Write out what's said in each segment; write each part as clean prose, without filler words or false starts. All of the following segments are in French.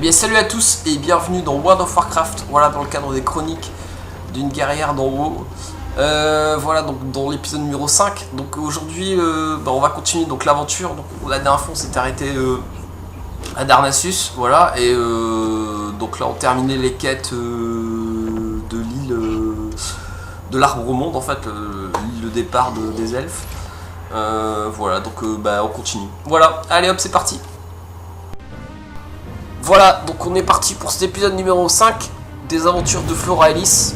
Eh bien salut à tous et bienvenue dans World of Warcraft, voilà, dans le cadre des chroniques d'une guerrière d'en haut. Voilà, donc dans l'épisode numéro 5. Donc aujourd'hui on va continuer donc l'aventure. Donc la dernière fois on s'était arrêté à Darnassus, voilà, et donc là on terminait les quêtes de l'île de l'arbre au monde, en fait, l'île de départ des elfes. Voilà, donc on continue. Voilà, allez hop, c'est parti. Voilà, donc on est parti pour cet épisode numéro 5 des aventures de Flora Ellis.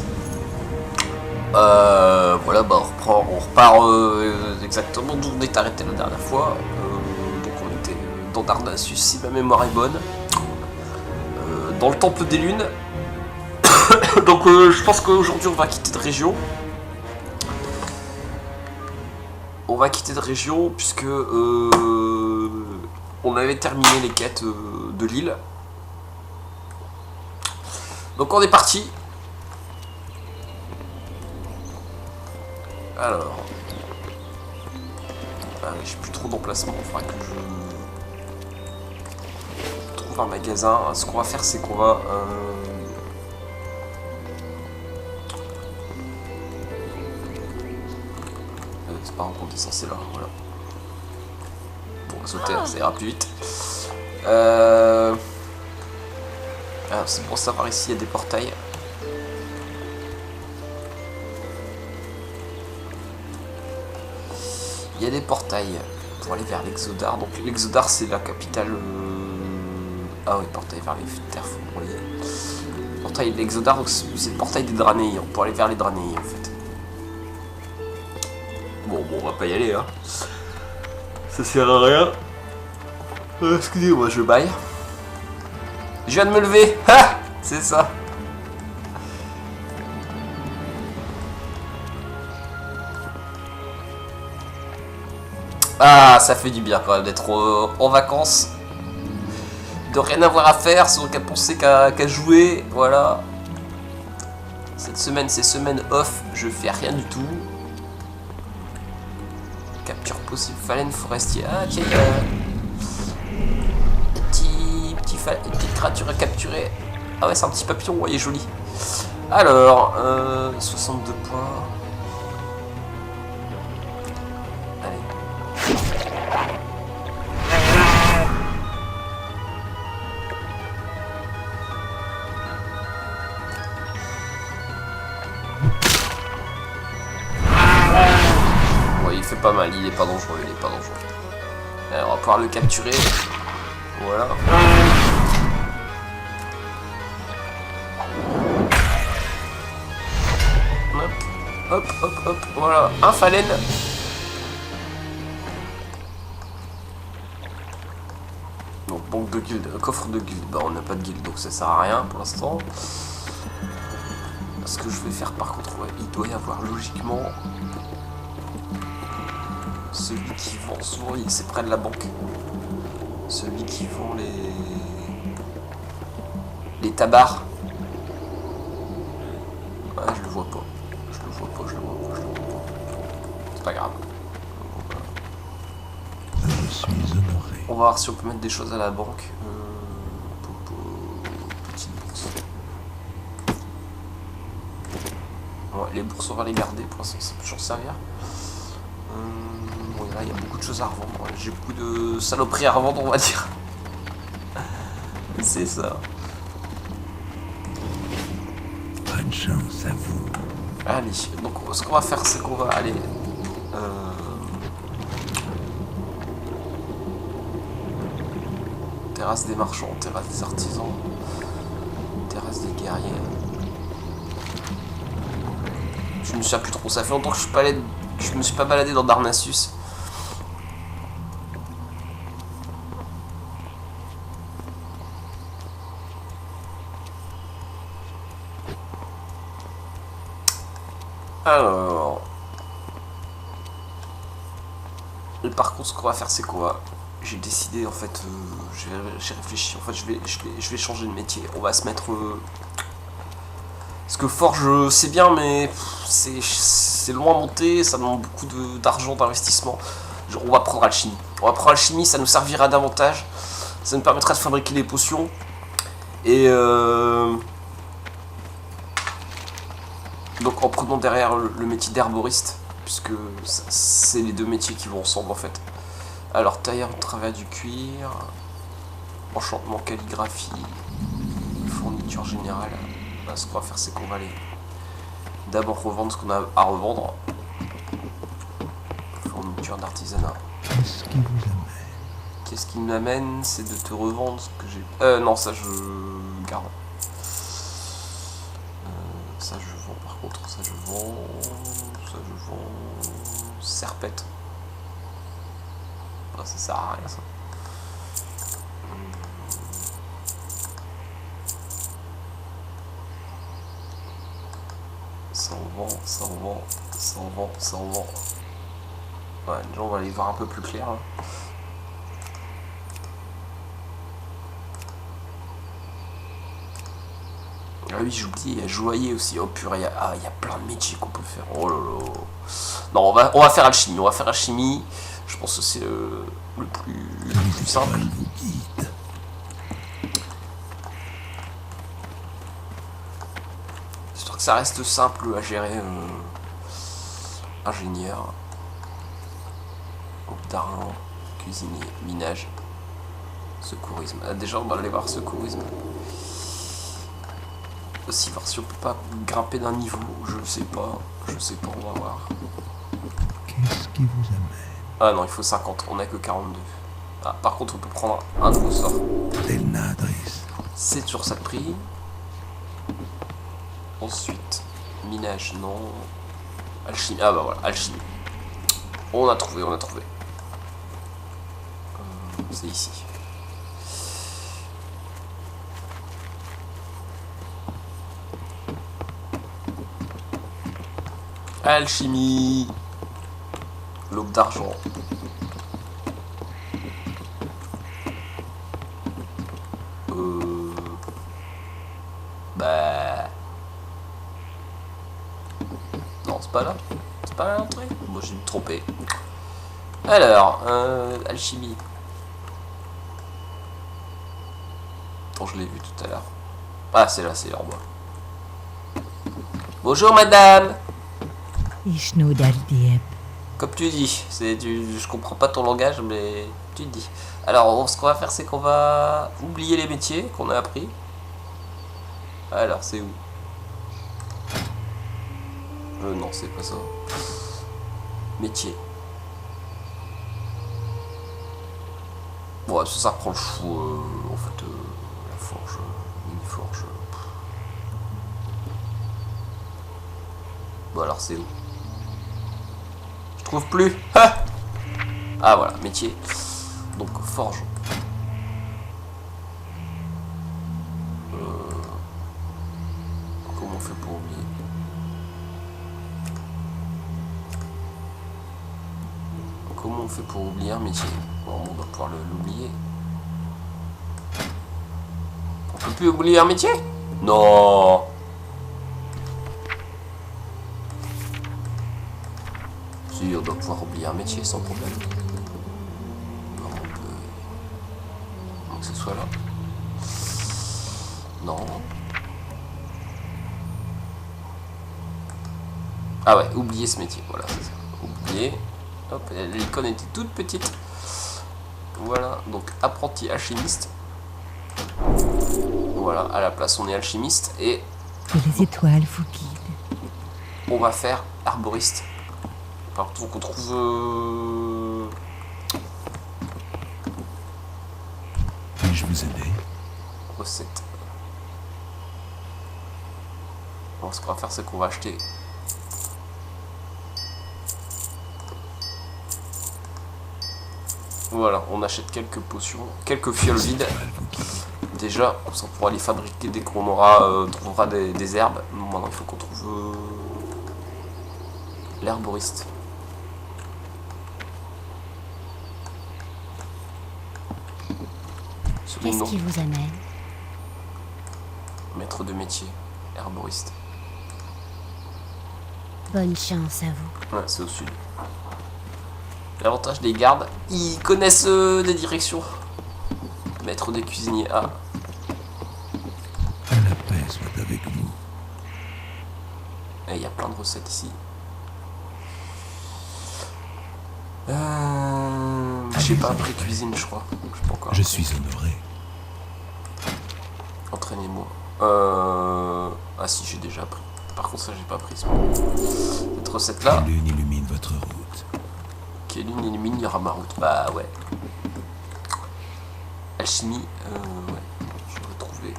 Voilà, on repart exactement d'où on est arrêté la dernière fois. Donc on était dans Darnassus, si ma mémoire est bonne. Dans le temple des lunes. Donc je pense qu'aujourd'hui on va quitter de région. On va quitter de région puisque on avait terminé les quêtes de l'île. Donc on est parti. Alors, j'ai plus trop d'emplacement. Il faudra que je trouve un magasin. Ce qu'on va faire, c'est qu'on va c'est pas un compte est censé là, voilà. Bon, on va sauter, ça ira plus vite. Alors, c'est pour savoir ici, il y a des portails. Il y a des portails pour aller vers l'Exodar. Donc l'Exodar c'est la capitale... Ah oui, portail vers les terres fondrées. Portail de l'Exodar, donc c'est le portail des Draenei, pour aller vers les Draenei en fait. Bon, on va pas y aller, hein. Ça sert à rien. Excusez-moi, je baille. Je viens de me lever. Ah, c'est ça. Ah, ça fait du bien quand même d'être en vacances. De rien avoir à faire, sauf qu'à penser qu'à jouer. Voilà. Cette semaine, c'est semaine off. Je fais rien du tout. Capture possible. Phalène forestier. Ah, tiens, une petite créature à capturer. Ah ouais, c'est un petit papillon, ouais, il est joli. Alors, 62 points. Allez. Ouais, il fait pas mal, il est pas dangereux, Alors, on va pouvoir le capturer. Voilà. Hop, voilà, un phalène. Donc, banque de guild, coffre de guild. On n'a pas de guild, donc ça sert à rien pour l'instant. Ce que je vais faire par contre, ouais, il doit y avoir logiquement celui qui vend, souvent c'est près de la banque. Celui qui vend les tabards. Ouais, je le vois pas. C'est pas grave. Je suis honoré. On va voir si on peut mettre des choses à la banque. Petite bourse. Ouais, les bourses, on va les garder. Pour l'instant, ça peut toujours servir. Bon, là, il y a beaucoup de choses à revendre. Ouais, j'ai beaucoup de saloperies à revendre, on va dire. C'est ça. Bonne chance à vous. Allez, donc ce qu'on va faire, c'est qu'on va aller... terrasse des marchands, terrasse des artisans, terrasse des guerriers. Je me souviens plus trop, ça fait longtemps que je me suis pas baladé dans Darnassus. Alors... Et par contre, ce qu'on va faire, c'est qu'on va... J'ai décidé, en fait, j'ai réfléchi, en fait, je vais changer de métier. On va se mettre... Parce que Forge, c'est bien, mais c'est loin à monter, ça demande beaucoup d'argent, d'investissement. On va prendre Alchimie. On va prendre Alchimie, ça nous servira davantage. Ça nous permettra de fabriquer des potions. Et donc en prenant derrière le métier d'herboriste, puisque c'est les deux métiers qui vont ensemble en fait. Alors tailleur de travers du cuir, enchantement calligraphie, fourniture générale. Là, ce qu'on va faire, c'est qu'on va aller d'abord revendre ce qu'on a à revendre. Fourniture d'artisanat. Qu'est-ce qui vous amène? Qu'est-ce qui m'amène? C'est de te revendre ce que j'ai... non, ça je garde. Ça je vends par contre, ça je vends... Ça je vends... Serpette. Ah, ça sert à rien ça. Ça en vend, ça en vend, ça en vend, ça en vend. Ouais, déjà on va aller voir un peu plus clair là. Ah oui, j'ai oublié, il y a joaillier aussi. Oh purée, il y a plein de métiers qu'on peut faire. Oh là là. Non, on va faire alchimie. On va faire alchimie. Je pense que c'est le plus simple. vous guide. J'espère que ça reste simple à gérer. Ingénieur. D'argent. Cuisinier. Minage. Secourisme. Ah, déjà, on va aller voir secourisme. Aussi voir si on peut pas grimper d'un niveau, je sais pas, on va voir. Qu'est-ce qui vous amène? Ah non, il faut 50, on a que 42. Ah, par contre, on peut prendre un nouveau sort. Del Nadris. C'est toujours ça de prix. Ensuite, minage, non. Alchimie, ah bah voilà, alchimie. On a trouvé, c'est ici. Alchimie. L'aube d'argent. Bah... Non, c'est pas là. C'est pas là l'entrée. Moi j'ai dû me tromper. Alors, alchimie. Bon, je l'ai vu tout à l'heure. Ah, c'est là, c'est en bas. Bonjour madame. Comme tu dis, je comprends pas ton langage, mais tu dis. Alors, ce qu'on va faire, c'est qu'on va oublier les métiers qu'on a appris. Alors, c'est où? Non, c'est pas ça. Métier. Bon, ça reprend le chou, en fait, la forge, mini-forge. Bon, alors, c'est où? Je trouve plus. Ah voilà, métier. Donc forge. Comment on fait pour oublier? Comment on fait pour oublier un métier? Bon, on va pouvoir l'oublier. On peut plus oublier un métier? Non. Si, on doit pouvoir oublier un métier sans problème. Non, on peut... Donc que ce soit là. Non. Ah ouais, oublier ce métier. Voilà, c'est ça. Oublier. Hop, l'icône était toute petite. Voilà, donc apprenti alchimiste. Voilà, à la place on est alchimiste. Et que les étoiles vous guident. On va faire arboriste. Par contre, qu'on trouve... Puis-je vous aider? Recette. Bon, ce qu'on va faire, c'est qu'on va acheter... Voilà, on achète quelques potions, quelques fioles vides. Déjà, comme ça on pourra les fabriquer dès qu'on aura trouvera des herbes. Maintenant, il faut qu'on trouve l'herboriste. Qu'est-ce qui vous amène? Maître de métier, herboriste. Bonne chance à vous. Ouais, c'est au sud. L'avantage des gardes, ils connaissent des directions. Maître des cuisiniers. Ah. soit avec vous. Et il y a plein de recettes ici. J'ai pas appris cuisine, je crois. Je sais pas encore. Je suis honoré. Entraînez-moi. Ah si, j'ai déjà appris. Par contre, ça, j'ai pas appris. Cette recette-là. Que lune illumine votre route. Quelle lune illumine ira ma route. Bah ouais. Alchimie. Ouais. Je vais retrouver.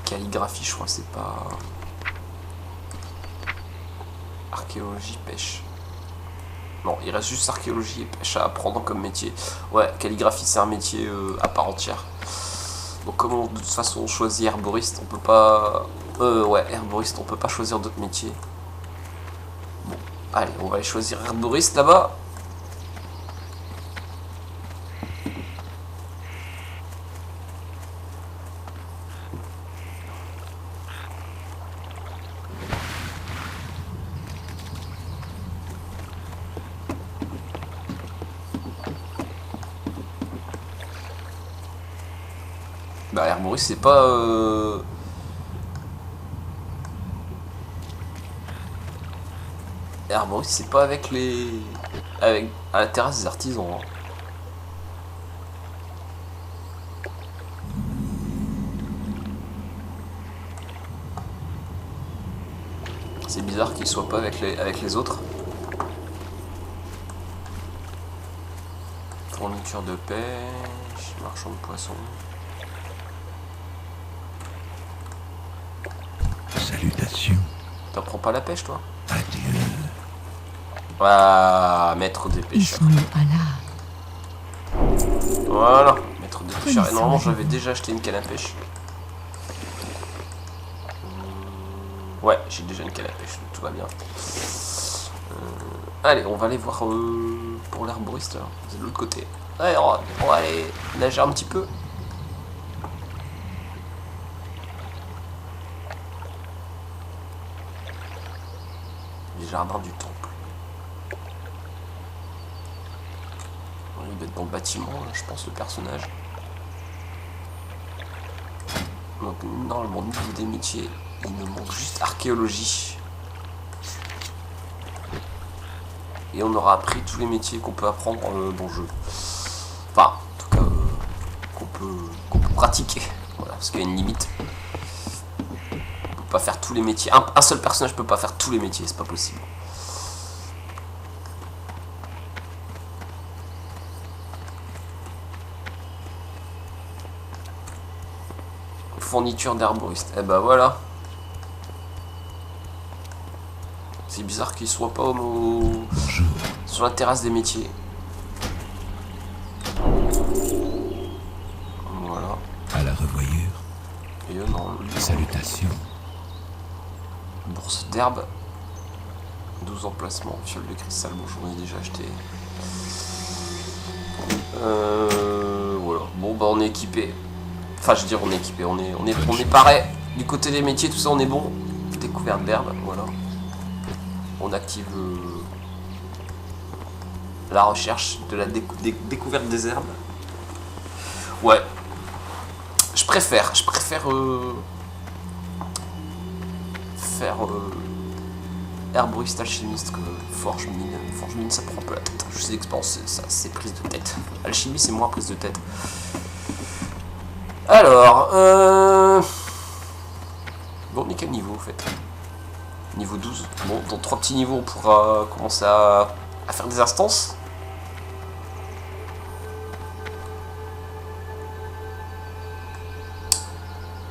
Calligraphie, je crois, c'est pas. Archéologie, pêche. Non, il reste juste archéologie et pêche à apprendre comme métier. Ouais, calligraphie, c'est un métier à part entière. Donc comment de toute façon on choisit herboriste, on peut pas... ouais, herboriste, on peut pas choisir d'autres métiers. Bon, allez, on va aller choisir herboriste là-bas. Bah herboriste c'est pas... Herboriste c'est pas avec les... avec à la terrasse des artisans. Hein. C'est bizarre qu'il soit pas avec les autres. Fourniture de pêche, marchand de poissons. Salutations. T'en prends pas la pêche toi? Adieu. Ah, maître des Ils pêcheurs. sont à là. Voilà, maître des pêcheurs. Et Prenez normalement ça. j'avais déjà acheté une canne à pêche. Ouais, j'ai déjà une canne à pêche, donc tout va bien. Allez, on va aller voir pour l'herboriste, là. C'est de l'autre côté. Ouais, on va aller nager un petit peu. Les jardins du temple. Il doit être dans le bâtiment, là, je pense, le personnage. Donc, normalement, au niveau des métiers, il me manque juste archéologie. Et on aura appris tous les métiers qu'on peut apprendre dans le jeu. Enfin, en tout cas, qu'on peut pratiquer. Voilà, parce qu'il y a une limite. On peut pas faire tous les métiers. Un seul personnage peut pas faire tous les métiers, c'est pas possible. Fourniture d'herboriste. Et bah voilà. C'est bizarre qu'il soit pas sur la terrasse des métiers. Voilà. À la revoyure. Et non, Salutations. bourse d'herbe. 12 emplacements. Fiole de cristal, bon j'en ai déjà acheté. Voilà. Bon bah on est équipé. Enfin je veux dire on est équipé. On est pareil. Du côté des métiers, tout ça on est bon. Découverte d'herbe, voilà. On active la recherche de la découverte des herbes. Ouais. Je préfère faire herboriste alchimiste que forge mine. Forge mine ça prend un peu la tête. Je sais d'expérience, c'est prise de tête. Alchimie c'est moins prise de tête. Alors, bon, on est quel niveau en fait? Niveau 12. Bon, dans 3 petits niveaux, on pourra commencer à faire des instances.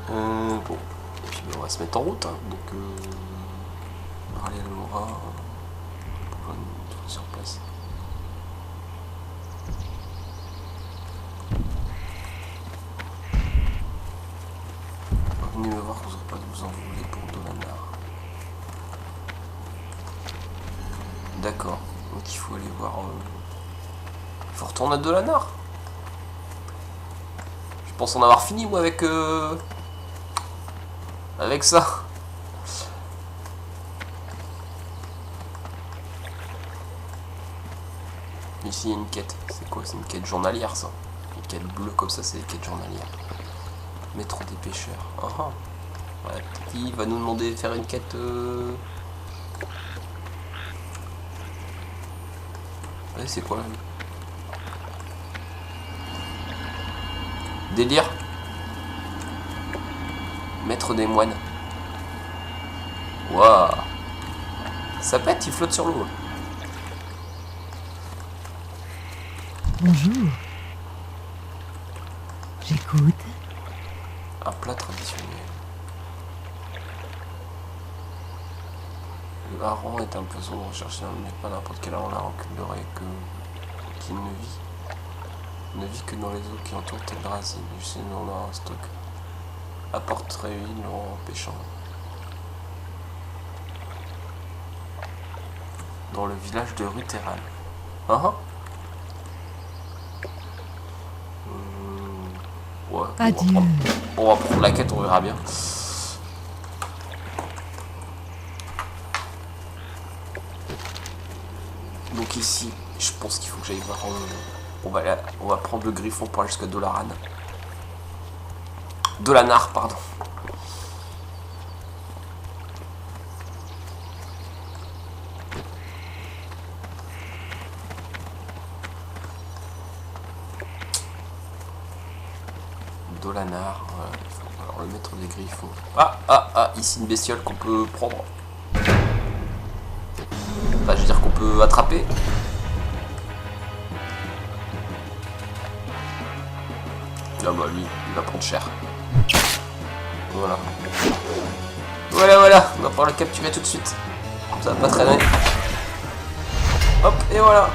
Bon, et puis on va se mettre en route. Hein. Donc, parler à Laura. Pour une truc sur place. Venez me voir, vous n'aurez pas de vous en voler pour Dolanar. D'accord, donc il faut aller voir. Il faut retourner à Dolanar. Je pense en avoir fini moi avec ça. Ici il y a une quête. C'est quoi? C'est une quête journalière ça. Une quête bleue comme ça, c'est une quête journalière. Métro des pêcheurs. Ouais, peut-être qu'il va nous demander de faire une quête. Ouais, c'est quoi là? Délire. Maître des moines. Waouh. Ça pète, il flotte sur l'eau. Bonjour. J'écoute. Un plat traditionnel. Le hareng est un poisson recherché, mais pas n'importe quel hareng, la rancune qui ne vit que dans les eaux qui entourent Teldrassil. Du sais, on a un stock. Apporte Réuil en pêchant. Dans le village de Ruteral. Ouais, Adieu. on va prendre la quête, on verra bien. Donc ici, je pense qu'il faut que j'aille voir. On va prendre le griffon pour aller jusqu'à Dolaran. Dolanar, pardon. Dolanar, voilà, il faut alors le mettre des griffons. Ici une bestiole qu'on peut prendre. Enfin, je veux dire qu'on peut attraper. Là, bah lui, il va prendre cher. Voilà. Voilà, on va pouvoir le capturer tout de suite. Ça va pas traîner. Hop, et voilà.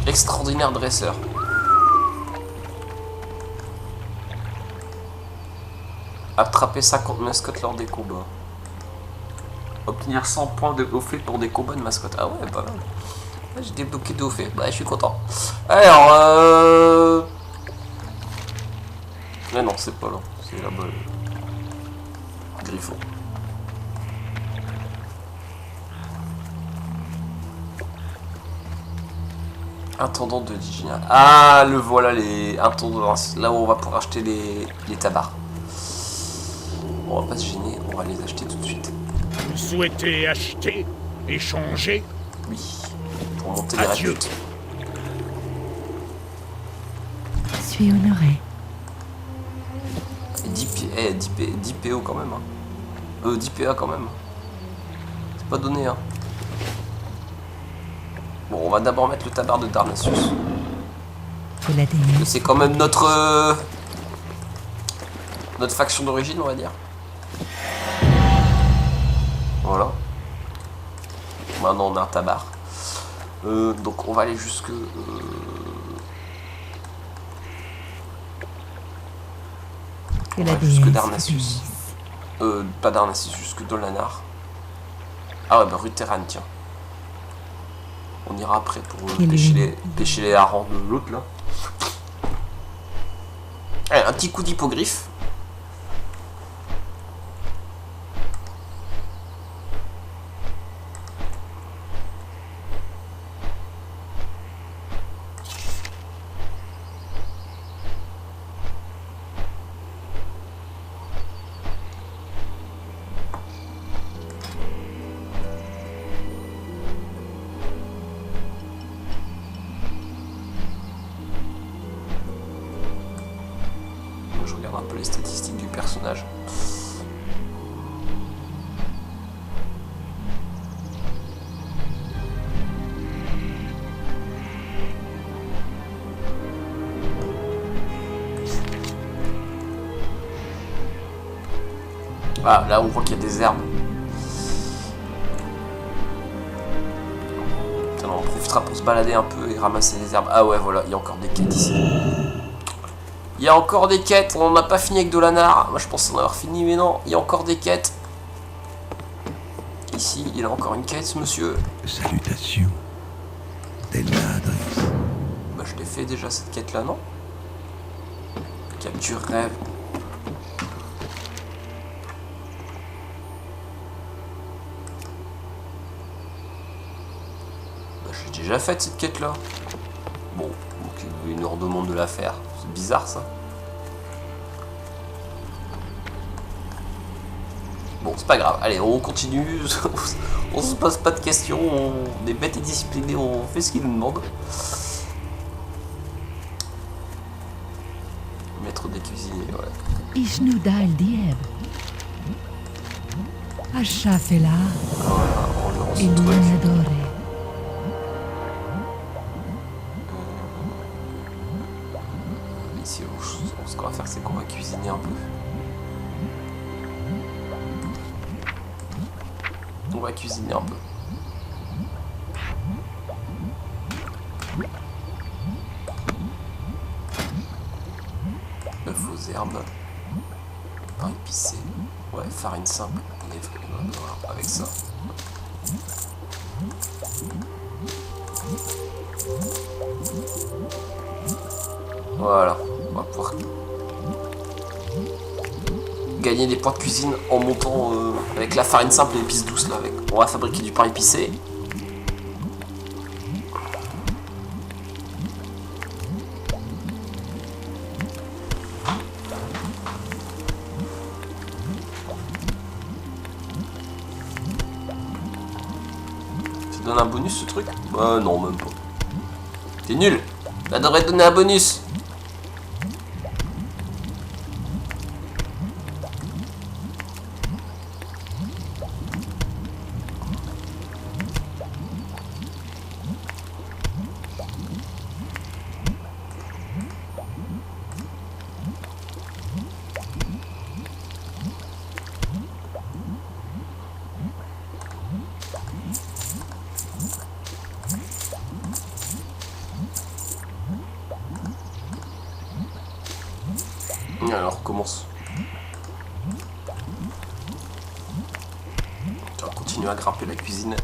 Extraordinaire dresseur. Attraper 50 mascottes lors des combats. Obtenir 100 points de haut fait pour des combats de mascottes. Ah ouais, pas mal. J'ai débloqué de haut fait. Bah, je suis content. Alors, mais non, c'est pas là. C'est là-bas. Griffon. Intendant de Digina. Ah, le voilà, les intendants. Là où on va pouvoir acheter les tabards. On va pas se gêner, on va les acheter tout de suite. Vous souhaitez acheter, échanger? Oui, pour monter les Adieu. réputes. Je suis honoré. 10 PO quand même. 10 PA quand même. C'est pas donné, hein. Bon, on va d'abord mettre le tabard de Darnassus. Pour la déesse. C'est quand même notre faction d'origine, on va dire. Voilà. Maintenant, on a un tabard. Donc, on va aller jusque... Que on la va jusque déesse. Darnassus. Pas Darnassus, jusque Dolanar. Ah ouais, bah Ruteran, tiens. On ira après pour pêcher les harengs de l'autre là. Allez, un petit coup d'hippogriffe. Je regarde un peu les statistiques du personnage. Ah, là on voit qu'il y a des herbes. Putain, on en profitera pour se balader un peu et ramasser les herbes. Ah ouais, voilà, il y a encore des quêtes ici. Il y a encore des quêtes, on n'a pas fini avec Dolanar. Moi je pense en avoir fini, mais non, il y a encore des quêtes. Ici, il a encore une quête, ce monsieur. Salutations. Delnadris. Bah je l'ai fait déjà cette quête là, non? Capture rêve. Bah j'ai déjà fait cette quête là. Bon, me redemande de la faire. C'est bizarre ça. Bon, c'est pas grave. Allez, on continue. On se pose pas de questions. On est bêtes et disciplinés. On fait ce qu'il nous demande. Maître des cuisiniers, ouais. Ishnuda el Dieb. Ashafela. Voilà, on lui rend son truc. Elianadore. Ici, ce qu'on va faire, c'est qu'on va cuisiner un peu. On va cuisiner un peu. Bœuf aux herbes. Pain épicé. Ouais, farine simple. Voilà, avec ça. Voilà, on va pouvoir gagner des points de cuisine en montant avec la farine simple et l'épice douce là. On va fabriquer du pain épicé. Ça donne un bonus ce truc? Non, même pas. T'es nul. Ça devrait te donner un bonus. Alors, on commence. On va continuer à grimper la cuisine.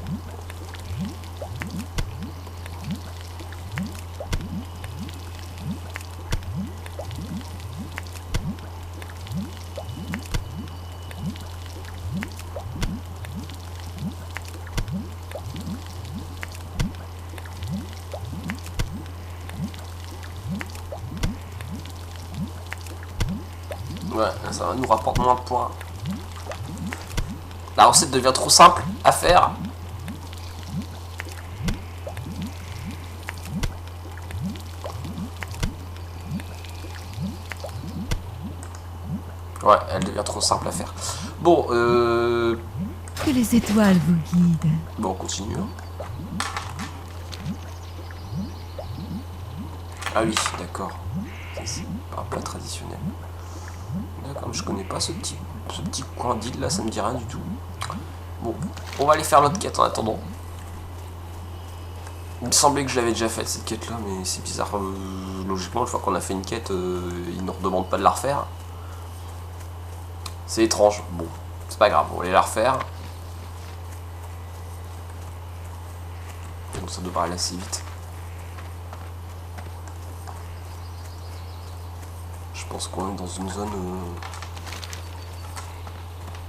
Ouais, ça nous rapporte moins de points. La recette devient trop simple à faire. Ouais, elle devient trop simple à faire. Bon, Que les étoiles vous guident. bon, on continue. Ah oui, d'accord. C'est un plat traditionnel. D'accord, je connais pas ce petit coin d'île là, ça me dit rien du tout. Bon, on va aller faire l'autre quête en attendant. Il me semblait que je l'avais déjà faite cette quête là, mais c'est bizarre. Logiquement, une fois qu'on a fait une quête, ils ne redemandent pas de la refaire. C'est étrange. Bon, c'est pas grave, on va aller la refaire. Donc ça devrait aller assez vite. Je pense qu'on est dans une zone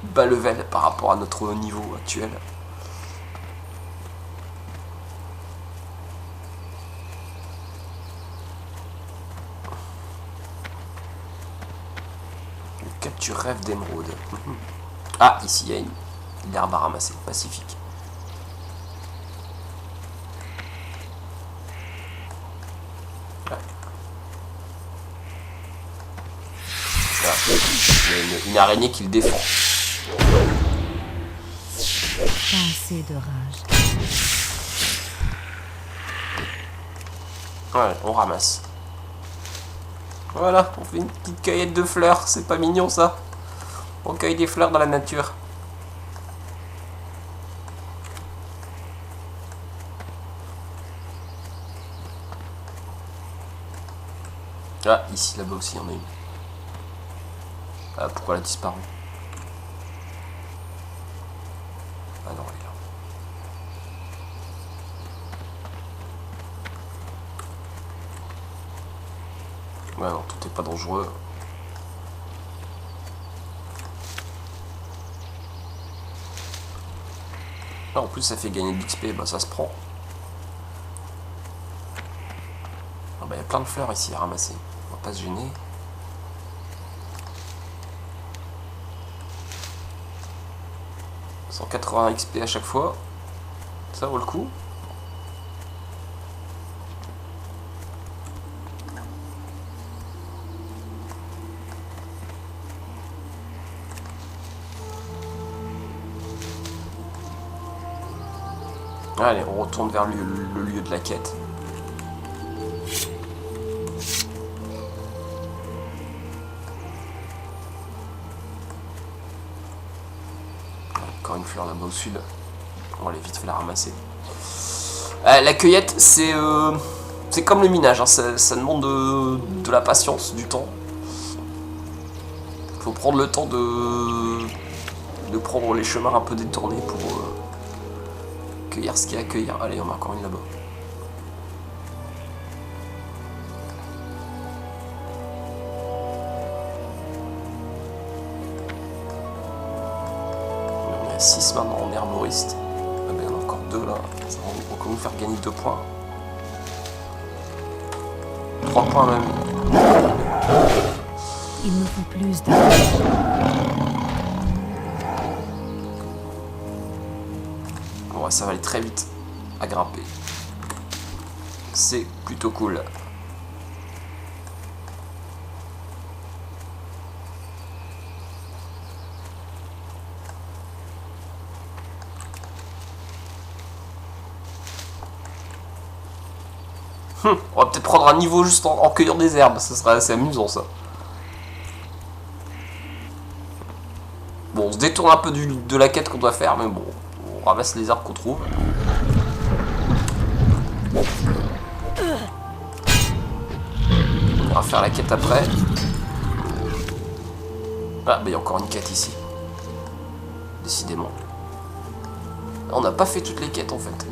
bas level par rapport à notre niveau actuel. Le capture rêve d'émeraude. Ah, ici il y a une herbe à ramasser, pacifique. Il y a une araignée qui le défend. Pas assez de rage. Ouais, on ramasse. Voilà, on fait une petite cueillette de fleurs. C'est pas mignon ça? On cueille des fleurs dans la nature. Ah, ici, là-bas aussi, il y en a une. Ah, pourquoi elle a disparu? Ah non, elle est là. Ouais, non, tout est pas dangereux. Ah, en plus, ça fait gagner de l'XP, bah ça se prend. Un bah, y a plein de fleurs ici à ramasser. On va pas se gêner. « 180 XP à chaque fois. Ça vaut le coup. Allez, on retourne vers le lieu de la quête. Encore une fleur là-bas au sud. On va aller vite fait la ramasser. La cueillette, c'est comme le minage. Hein. Ça demande de la patience, du temps. Il faut prendre le temps de prendre les chemins un peu détournés pour cueillir ce qu'il y a à cueillir. Allez, on a encore une là-bas. On est à 6 maintenant en herboriste. Ah ben, il y en a encore 2 là. Ça va encore nous faire gagner 2 points. 3 points même. Il me faut plus de... Ouais, ça va aller très vite à grimper. C'est plutôt cool. On va peut-être prendre un niveau juste en cueillant des herbes, ça serait assez amusant ça. Bon, on se détourne un peu de la quête qu'on doit faire, mais bon, on ramasse les herbes qu'on trouve. On va faire la quête après. Ah, bah il y a encore une quête ici. Décidément. On n'a pas fait toutes les quêtes en fait.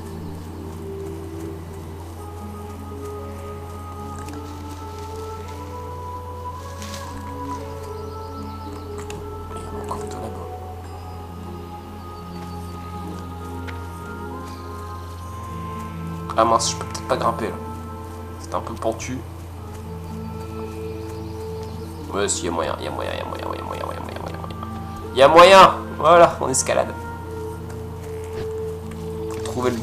Ah mince, je peux peut-être pas grimper là. C'est un peu pentu. Ouais, si, il y a moyen, il y a moyen, il y a moyen, il y a moyen, il y a moyen, il y a moyen. Il y a moyen. Voilà, on escalade. Faut trouver le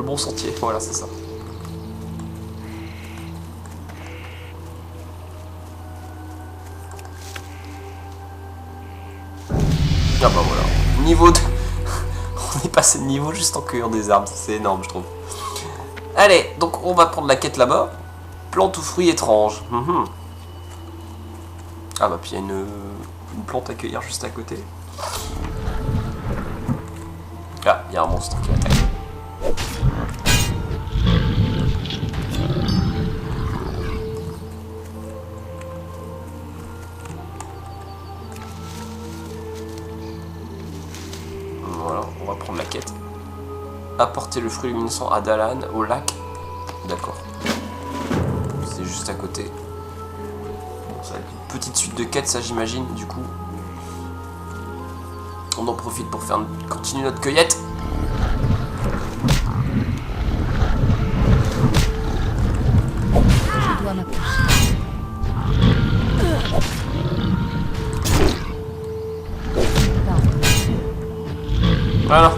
bon sentier. Voilà, c'est ça. Ah bah voilà. Niveau 2. On est passé de niveau juste en cueillant des arbres, c'est énorme je trouve. Allez, donc on va prendre la quête là-bas. Plante ou fruit étrange. Ah bah puis il y a une plante à cueillir juste à côté. Ah, il y a un monstre qui attaque. Voilà, on va prendre la quête. Apporter le fruit luminescent à Dalan, au lac. D'accord. C'est juste à côté. Bon, ça va être une petite suite de quêtes, ça j'imagine, du coup. On en profite pour continuer notre cueillette. Je dois m'approcher. Voilà.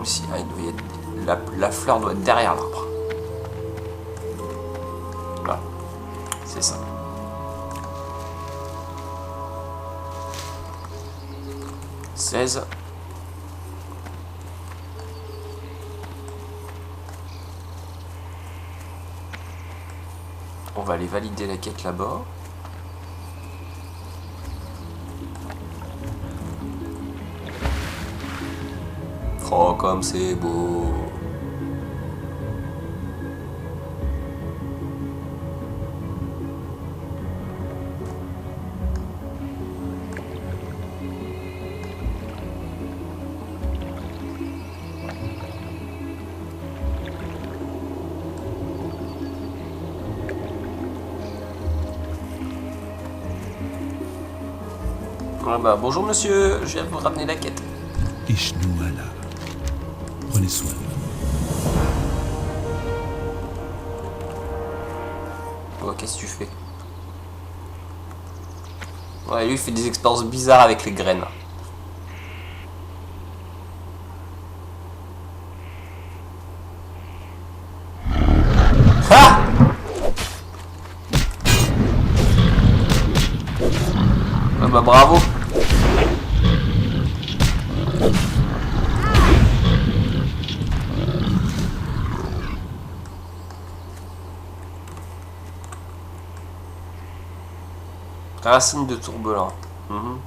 Ici, ah, il doit y être... la fleur doit être derrière l'arbre. Voilà. C'est ça. « 16. On va aller valider la quête là-bas. Oh, comme c'est beau. Ah bah, bonjour monsieur, je viens vous ramener la quête. Ishnu Allah. Prenez soin de vous. Oh, qu'est-ce que tu fais? Ouais, lui il fait des expériences bizarres avec les graines. Ah! Ah bah bravo. Racine de tourbelin. On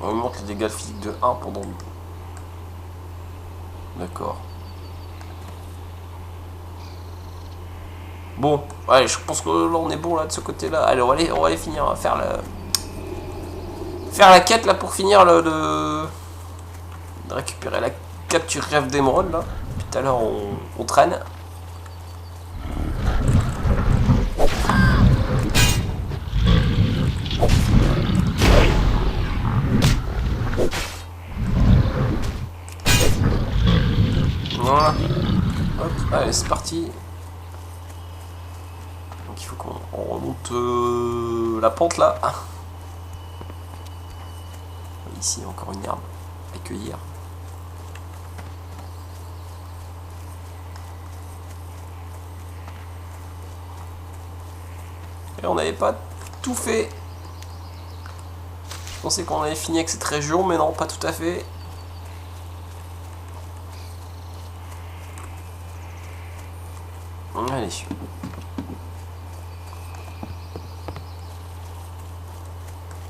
augmente les dégâts physiques de 1 pendant... D'accord. Bon, allez, je pense que là on est bon là de ce côté-là. Allez, on va aller finir, faire la quête là pour finir de récupérer la capture rêve d'émeraude là. Puis tout à l'heure on traîne. Voilà. Hop, allez, c'est parti. Donc il faut qu'on remonte la pente là. Ici encore une herbe à cueillir. Et on n'avait pas tout fait. Je pensais qu'on avait fini avec cette région, mais non, pas tout à fait. Allez.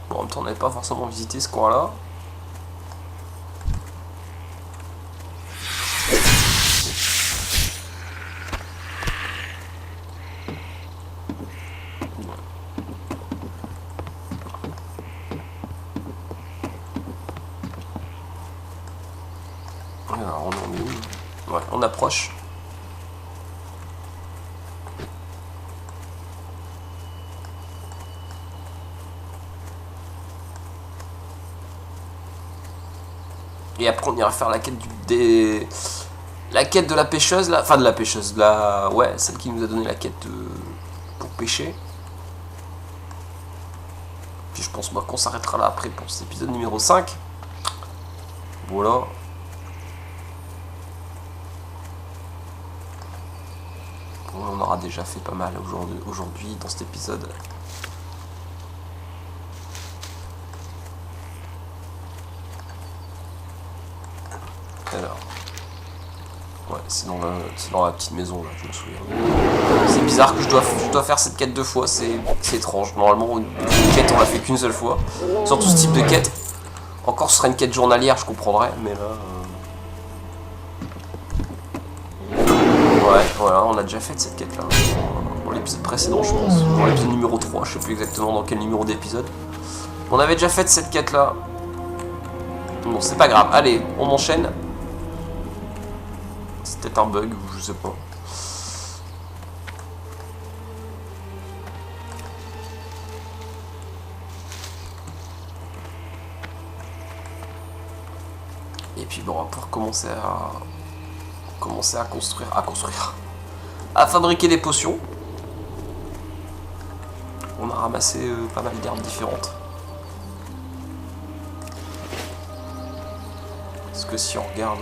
Bon, en même temps, on n'avait pas forcément visité ce coin-là. Alors, on en est où? Ouais, on approche. Et après on ira faire la quête la quête de la pêcheuse là, enfin de la pêcheuse, ouais, celle qui nous a donné la quête pour pêcher. Puis je pense qu'on s'arrêtera là après pour cet épisode numéro 5. Voilà. On aura déjà fait pas mal aujourd'hui dans cet épisode. Alors, ouais, c'est dans la petite maison là, je me souviens. C'est bizarre que je dois faire cette quête deux fois, c'est étrange. Normalement, une quête on l'a fait qu'une seule fois. Surtout ce type de quête. Encore ce serait une quête journalière, je comprendrais, mais là. Ouais, voilà, on a déjà fait cette quête là. Dans l'épisode précédent, je pense. Dans l'épisode numéro 3, je sais plus exactement dans quel numéro d'épisode. On avait déjà fait cette quête là. Bon, c'est pas grave, allez, on enchaîne. C'est peut-être un bug ou je sais pas. Et puis bon, on va pouvoir commencer à construire, à fabriquer des potions. On a ramassé pas mal d'herbes différentes. Parce que si on regarde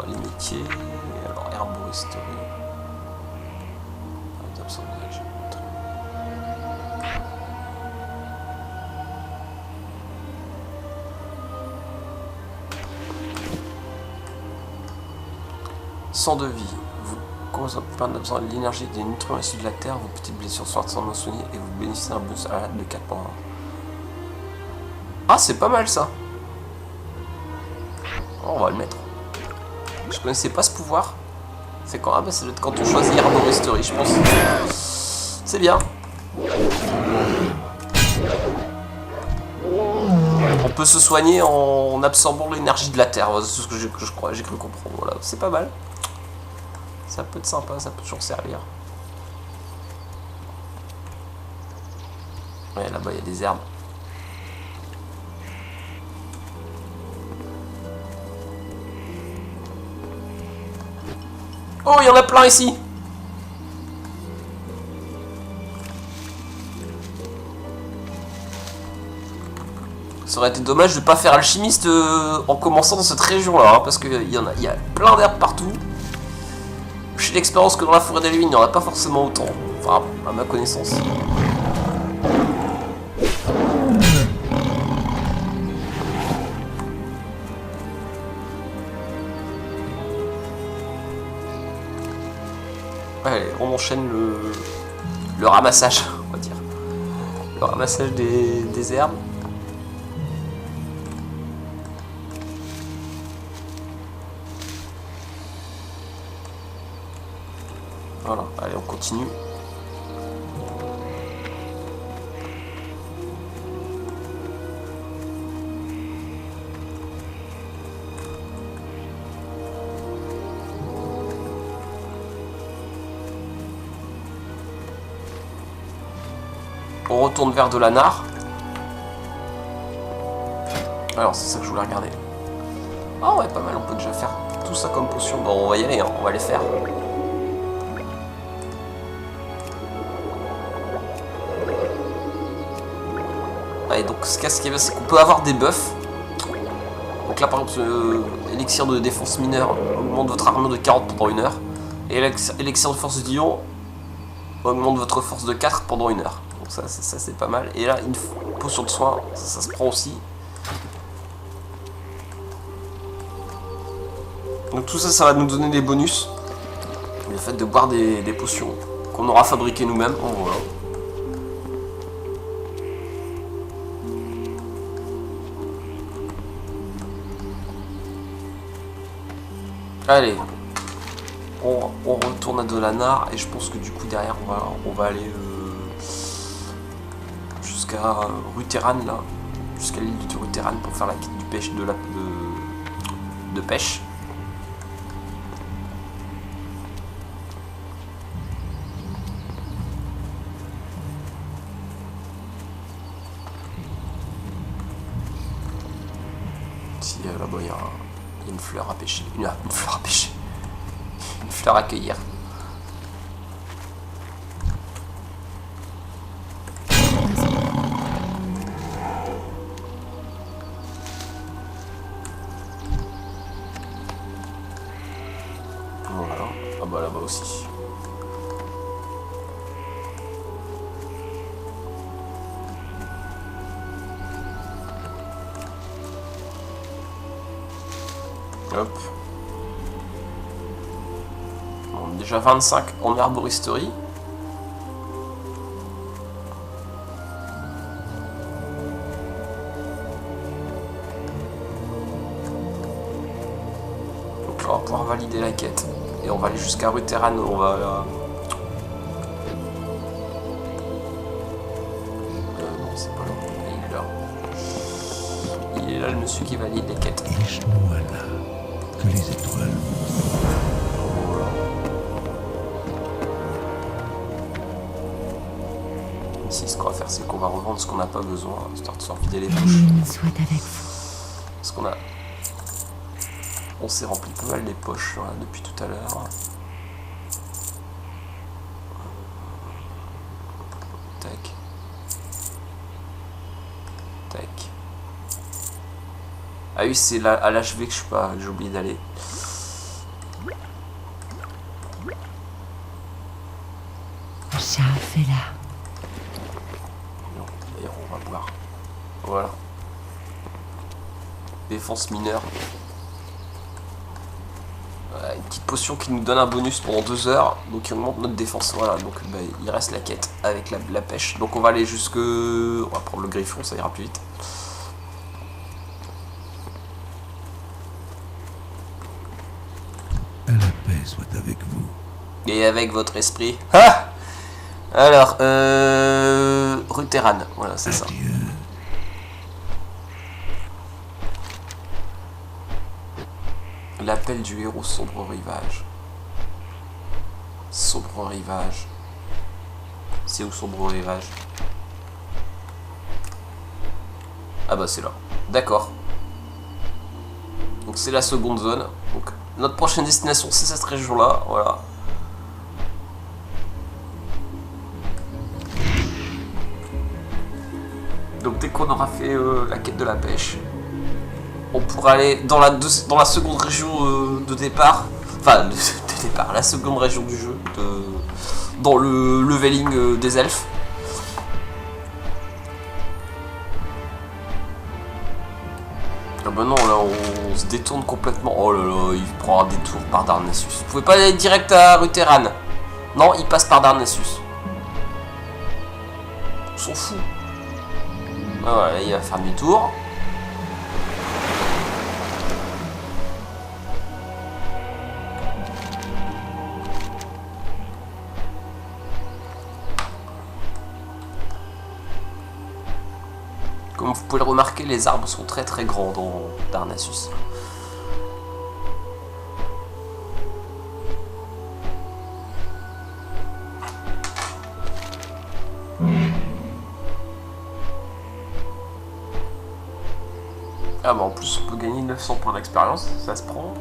les métiers, alors herboristerie, sang de vie, vous consommez pas besoin de l'énergie des nutriments issus de la terre, vos petites blessures sont entièrement soignées et vous bénéficiez d'un bonus de 4 points. Ah, c'est pas mal ça. On va le mettre. Je connaissais pas ce pouvoir. C'est quand même, ça doit être quand on choisit herboristerie, je pense. C'est bien. On peut se soigner en absorbant l'énergie de la terre. C'est ce que j'ai cru comprendre. Voilà, c'est pas mal. Ça peut être sympa, ça peut toujours servir. Ouais, là-bas il y a des herbes. Oh, il y en a plein ici. Ça aurait été dommage de ne pas faire alchimiste en commençant dans cette région-là, hein, parce qu'il y a plein d'herbes partout. J'ai l'expérience que dans la forêt des Lune, il n'y en a pas forcément autant. Enfin, à ma connaissance. Allez, on enchaîne le ramassage, on va dire. Le ramassage des herbes. Voilà, allez, on continue. On retourne vers de la nare. Alors, c'est ça que je voulais regarder. Ah ouais, pas mal, on peut déjà faire tout ça comme potion. Bon, on va y aller, hein, on va les faire. Et donc ce qui est bien, c'est qu'on peut avoir des buffs. Donc là par exemple, élixir de défense mineure augmente votre armure de 40 pendant 1 heure. Et élixir de force d'ion augmente votre force de 4 pendant 1 heure. Donc ça c'est pas mal. Et là une potion de soin, ça se prend aussi. Donc tout ça, ça va nous donner des bonus. Le fait de boire des potions qu'on aura fabriquées nous-mêmes. Oh, voilà. Allez, on retourne à Dolanar et je pense que du coup derrière on va aller jusqu'à Ruteran là, jusqu'à l'île de Ruteran pour faire la quête du pêche de pêche. Si là-bas il y a une fleur à pêcher. Une fleur à pêcher. Une fleur à cueillir. Voilà. Ah bah là-bas aussi. Hop. Bon, déjà 25 en herboristerie. Donc là on va pouvoir valider la quête. Et on va aller jusqu'à Ruteran. On va... non, c'est pas là. Il est là. Il est là le monsieur qui valide les quêtes. Laisse-moi là, que les étoiles Voilà. Ici, ce qu'on va faire, c'est qu'on va revendre ce qu'on n'a pas besoin, histoire de se vider les La poches. lune soit avec vous. Parce qu'on a... On s'est rempli pas mal les poches là, depuis tout à l'heure. Tac. Tac. Ah oui, c'est à l'HV que je suis pas, j'ai oublié d'aller. Shafela. Non, d'ailleurs on va boire. Voilà. Défense mineure. Voilà, une petite potion qui nous donne un bonus pendant 2 heures. Donc qui augmente notre défense. Voilà, donc bah, il reste la quête avec la pêche. Donc on va aller jusque... On va prendre le griffon, ça ira plus vite. la paix soit avec vous. Et avec votre esprit. Ah! Alors, Ruteran, voilà, c'est ça. Adieu. L'appel du héros sombre rivage. Sombre rivage. C'est où sombre rivage? Ah bah c'est là. D'accord. Donc c'est la seconde zone. Donc Notre prochaine destination, c'est cette région-là, voilà. Donc dès qu'on aura fait la quête de la pêche, on pourra aller dans la seconde région de départ. Enfin, de départ, la seconde région du jeu, dans le leveling des elfes. Ah bah non, là on se détourne complètement. Oh là là, il prend un détour par Darnassus. Vous pouvez pas aller direct à Ruteran. Non, il passe par Darnassus. On s'en fout. Ah voilà, il va faire demi-tour. Comme vous pouvez le remarquer, les arbres sont très très grands dans Darnassus. Ah bah en plus on peut gagner 900 points d'expérience, ça se prend.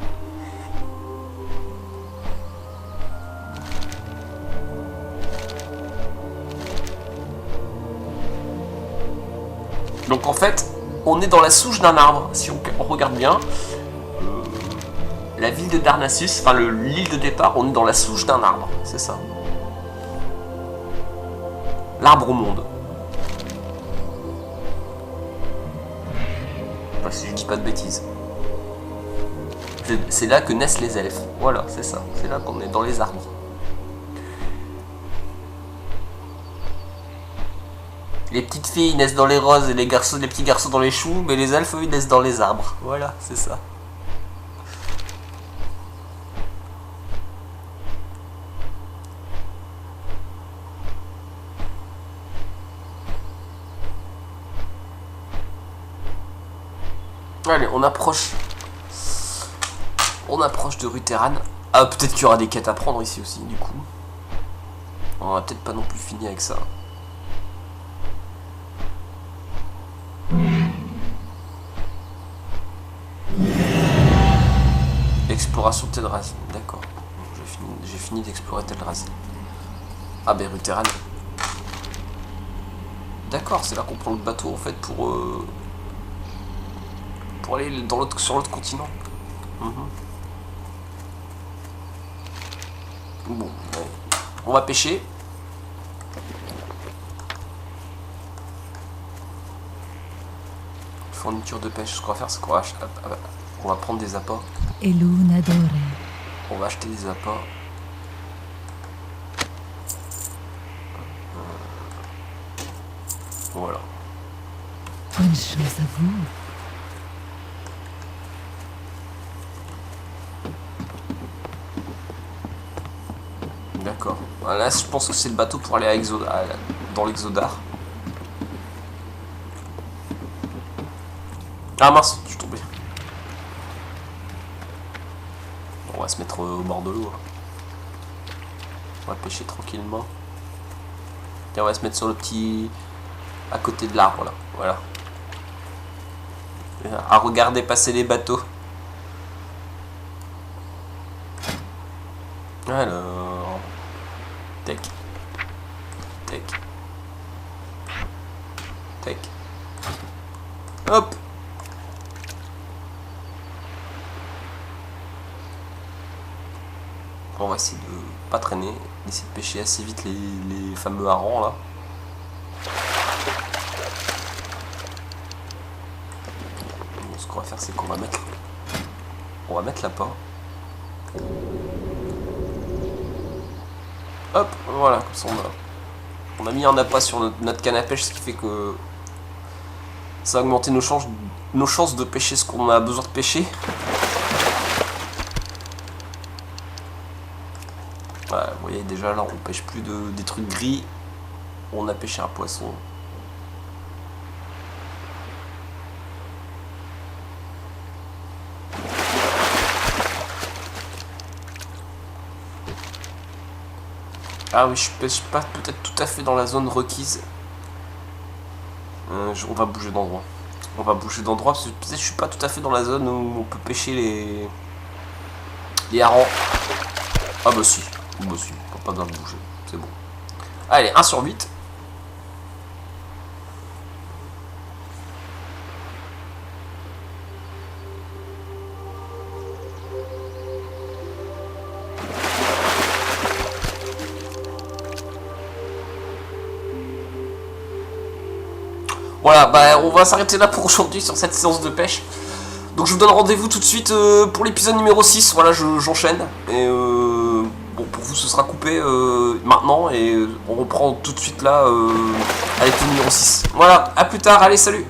Donc en fait, on est dans la souche d'un arbre, si on regarde bien. La ville de Darnassus, enfin l'île de départ, on est dans la souche d'un arbre, c'est ça. L'arbre au monde. Enfin, si je dis pas de bêtises. C'est là que naissent les elfes. Voilà, c'est ça. C'est là qu'on est dans les arbres. Les petites filles naissent dans les roses et les petits garçons dans les choux, mais les elfes, eux, ils naissent dans les arbres. Voilà, c'est ça. Allez, on approche. On approche de Ruteran. Ah, peut-être qu'il y aura des quêtes à prendre ici aussi, du coup. On va peut-être pas non plus fini avec ça. Exploration Teldrassil, d'accord. J'ai fini d'explorer Teldrassil. Ah ben Ruteran. D'accord, c'est là qu'on prend le bateau en fait pour aller sur l'autre continent. Bon, ouais. On va pêcher. Fourniture de pêche, ce qu'on va faire c'est qu'on va prendre des appâts. Elunadore. On va acheter des appâts. Voilà. Bonne chance à vous. D'accord. Là, je pense que c'est le bateau pour aller à dans l'Exodar. Ah mince, je suis tombé. On va se mettre au bord de l'eau. On va pêcher tranquillement. Et on va se mettre sur le petit... à côté de l'arbre là. Voilà. À regarder passer les bateaux. Alors... Tac. Tac. Tac. Hop. On va essayer de pas traîner, d'essayer de pêcher assez vite les fameux harengs là. Bon, ce qu'on va faire c'est qu'on va mettre l'appât. Hop, voilà, comme ça on a mis un appât sur notre canne à pêche, ce qui fait que ça va augmenter nos chances de pêcher ce qu'on a besoin de pêcher. Voilà, vous voyez déjà là on pêche plus des trucs gris, on a pêché un poisson. Ah oui, je pêche pas peut-être tout à fait dans la zone requise. On va bouger d'endroit. On va bouger d'endroit parce que peut-être je suis pas tout à fait dans la zone où on peut pêcher Les harengs. Ah bah si. Bah si. Pas besoin de bouger. C'est bon. Allez, 1 sur 8. Voilà, bah on va s'arrêter là pour aujourd'hui sur cette séance de pêche. Donc je vous donne rendez-vous tout de suite pour l'épisode numéro 6. Voilà, j'enchaîne. Et bon, pour vous ce sera coupé maintenant. Et on reprend tout de suite là avec le numéro 6. Voilà, à plus tard, allez, salut!